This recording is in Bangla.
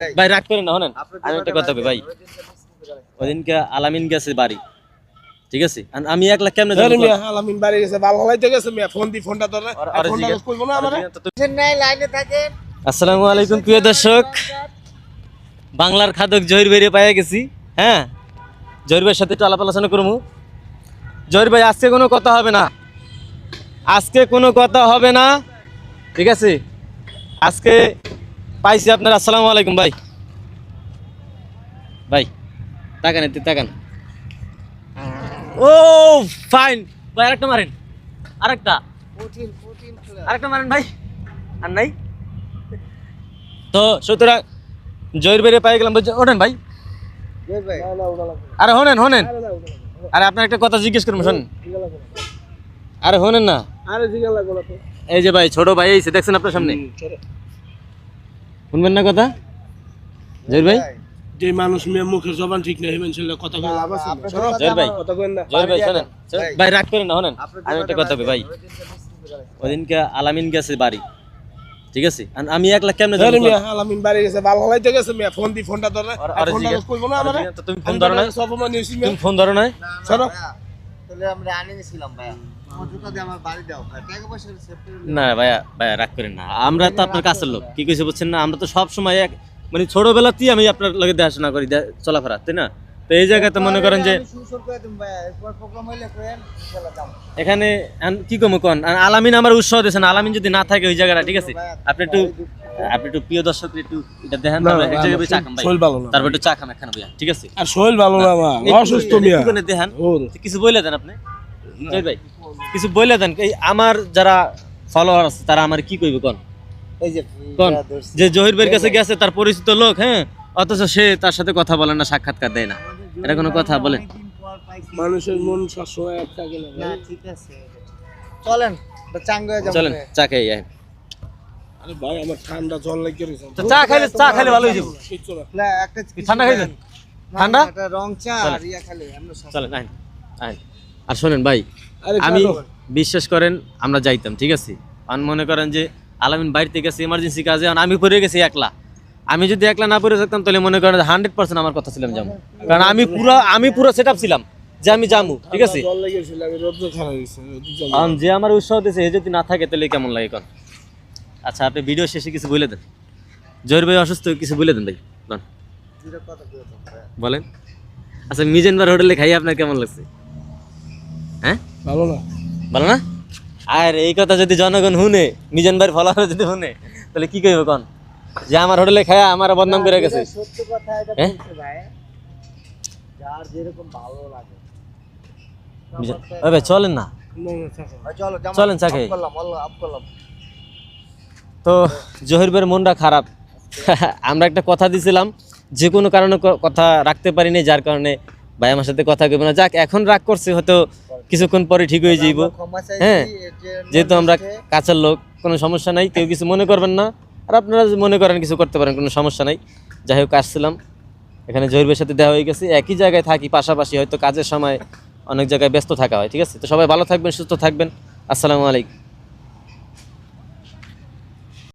ভাই রাগ করেন না, শোনেন আমি একটা কথা কই ভাই। ওইদিনকে আলামিন গেছে বাড়ি, ঠিক আছে? আর আমি একলা কেমনে যাবো? আলামিন বাড়ি গেছে, ভালো হলাইতে গেছে মিয়া, ফোন দি ফোনটা ধরে ফোনটা কইবো না আমারে। লাইনে থাকেন। আসসালামু আলাইকুম প্রিয় দর্শক, বাংলার খাদক জহির ভাইরে পাইয়া গেছি। হ্যাঁ, জহির ভাইয়ের সাথে একটু আলাপ আলোচনা করবো। জহির ভাই, আজকে কোনো কথা হবে না, আজকে কোনো কথা হবে না, ঠিক আছে? আজকে পাইছি আপনার। আসসালামু আলাইকুম ভাই। ভাই তাকান, এতে তাকান। ও ফাইন ভাই, আরেকটা মারেন, আরেকটা আরেকটা মারেন ভাই। আর নাই তো, সুতরাং জহির ভাইরে পাই গেলাম। ওঠেন ভাই, আরে শোনেন শোনেন, আরে আপনার একটা কথা জিজ্ঞেস করবো, শোনেন। আরে শোনেন না, এই যে ভাই ছোট ভাই এইছে, দেখছেন আপনার সামনে, শুনবেন না কথা? জহির ভাই, যে মানুষ মিয়া মুখের জবান ঠিক নাই, হেমেন ছেলে কথা কই লাভ আছে? জহির ভাই, কথা কইন না। জহির ভাই শোনেন ভাই, রাগ করেন না, শোনেন আমি একটা কথা কই ভাই। ওইদিনকে আলামিন গেছে বাড়ি, ঠিক আছে? আর আমি একলা কেমনে যাবো? আলামিন বাড়ি গেছে, ভালো হলাইতে গেছে মিয়া, ফোন দি ফোনটা ধরে ফোনটা কইবো না আমারে। তুমি ফোন ধরো না, সবমান নিছি মিয়া, তুমি ফোন ধরো না। চলো তাহলে আমরা আনি নিছিলাম ভাইয়া। আমার জুতা দিয়ে আমার বাড়ি দাও ভাই, টাকা পয়সা সেফটি না ভাইয়া, ভাইয়া রাগ করেন না, আমরা তো আপনার কাছের লোক। কি কইছে বুঝছেন না? আমরা তো সব সময় এক মানে ছোটবেলাতেই আমি আপনার লগে দেখাশোনা করি, চলাফেরা, তাই না? তো এই জায়গায় তো মনে করেন যে সুসর করে দিম ভাইয়া, একবার প্রোগ্রাম হইলে করেন চলে যাম। এখানে কি কম কোন আলামিন আমার উৎসাহ দিয়েছেন। আলামিন যদি না থাকে ওই জায়গাটা, ঠিক আছে? আপনি একটু প্রিয় দর্শক একটু এটা দেখেন, এক জায়গায় চা খাম ভাই, শরীর ভালো না, তারপর একটু চা খাম একখানা ভাইয়া, ঠিক আছে? আর শরীর ভালো না মা, অসুস্থ মিয়া। একটু করে দেখেন, কিছু বলে দেন আপনি জয় ভাই, কিছু বলে দেন। এই আমার যারা ফলোয়ার আছে তারা আমার কি কইবে কোন? এই যে কোন যে জহির ভাইয়ের কাছে গেছে, তার পরিচিত লোক, হ্যাঁ, অথচ সে তার সাথে কথা বলে না, সাক্ষাৎকার দেয় না। এটা কোনো কথা বলেন? মানুষের মন সবসময় এক থাকে না। না ঠিক আছে, চলেন চাঙ্গা যাবো। চলেন চা খাই। আরে ভাই আমার ঠান্ডা জল লাগে রইছে, তো চা খাইলে ভালো হয়ে যাবে। কিচ্ছু না। না একটা ঠান্ডা খাইলেন? ঠান্ডা একটা রং চা আর ইয়া খালি আমরা চলেন আইন আইন। আর শোনেন ভাই, আরে আমি চলো। বিশ্বাস করেন আমরা যাইতাম, ঠিক আছে? আর মনে করেন যে আলামিন বাড়িতে গেছে এমার্জেন্সি কাজে, আর আমি পড়ে গেছি একলা। আমি যদি একলা না পড়ে থাকতাম তাহলে মনে করেন 100% আমার কথা ছিলাম যাবো, কারণ আমি পুরো সেট আপ ছিলাম যে আমি যাবো, ঠিক আছে? জল লেগেছিল, আমি রোদ খারাপ হইছে। যে আমার উৎসাহ দিয়েছে, এ যদি না থাকে তাহলে কেমন লাগে কোন? আচ্ছা, আপনি ভিডিও শেষে কিছু বলে দেন। জহির ভাই অসুস্থ, কিছু বলে দেন ভাই, কোন বলেন। আচ্ছা, মিজানবার হোটেলে খাই আপনার কেমন লাগছে? হ্যাঁ, ভালো না, ভালো না? আর এই কথা যদি জনগণ শুনে, মিজান ভাইয়ের ফলোয়ার যদি শুনে, তাহলে কি কইবে কোন? যে আমার হোটেলে খায়া আমার বদনাম করে গেছে। সত্যি কথা এটা হ্যাঁ? বলছে ভাই, যার যেরকম ভালো লাগে। ওই ভাই চলেন না, চলো চলেন চা খাই। করলাম আল্লাহ আপ করলাম। তো জহির ভাইয়ের মনটা খারাপ। আমরা একটা কথা দিছিলাম, যে কোনো কারণে কথা রাখতে পারিনি, যার কারণে ভাই আমার সাথে কথা কইবে না। যাক, এখন রাগ করছে, হয়তো কিছুক্ষণ পরে ঠিক হয়ে যাইব। হ্যাঁ, যেহেতু আমরা কাছের লোক, কোনো সমস্যা নাই, কেউ কিছু মনে করবেন না। আর আপনারা যদি মনে করেন কিছু করতে পারেন, কোনো সমস্যা নাই। যাই হোক, আসছিলাম এখানে জহির ভাইয়ের সাথে দেখা হয়ে গেছে, একই জায়গায় থাকি পাশাপাশি, হয়তো কাজের সময় অনেক জায়গায় ব্যস্ত থাকা হয়, ঠিক আছে? তো সবাই ভালো থাকবেন, সুস্থ থাকবেন। আসসালামু আলাইকুম।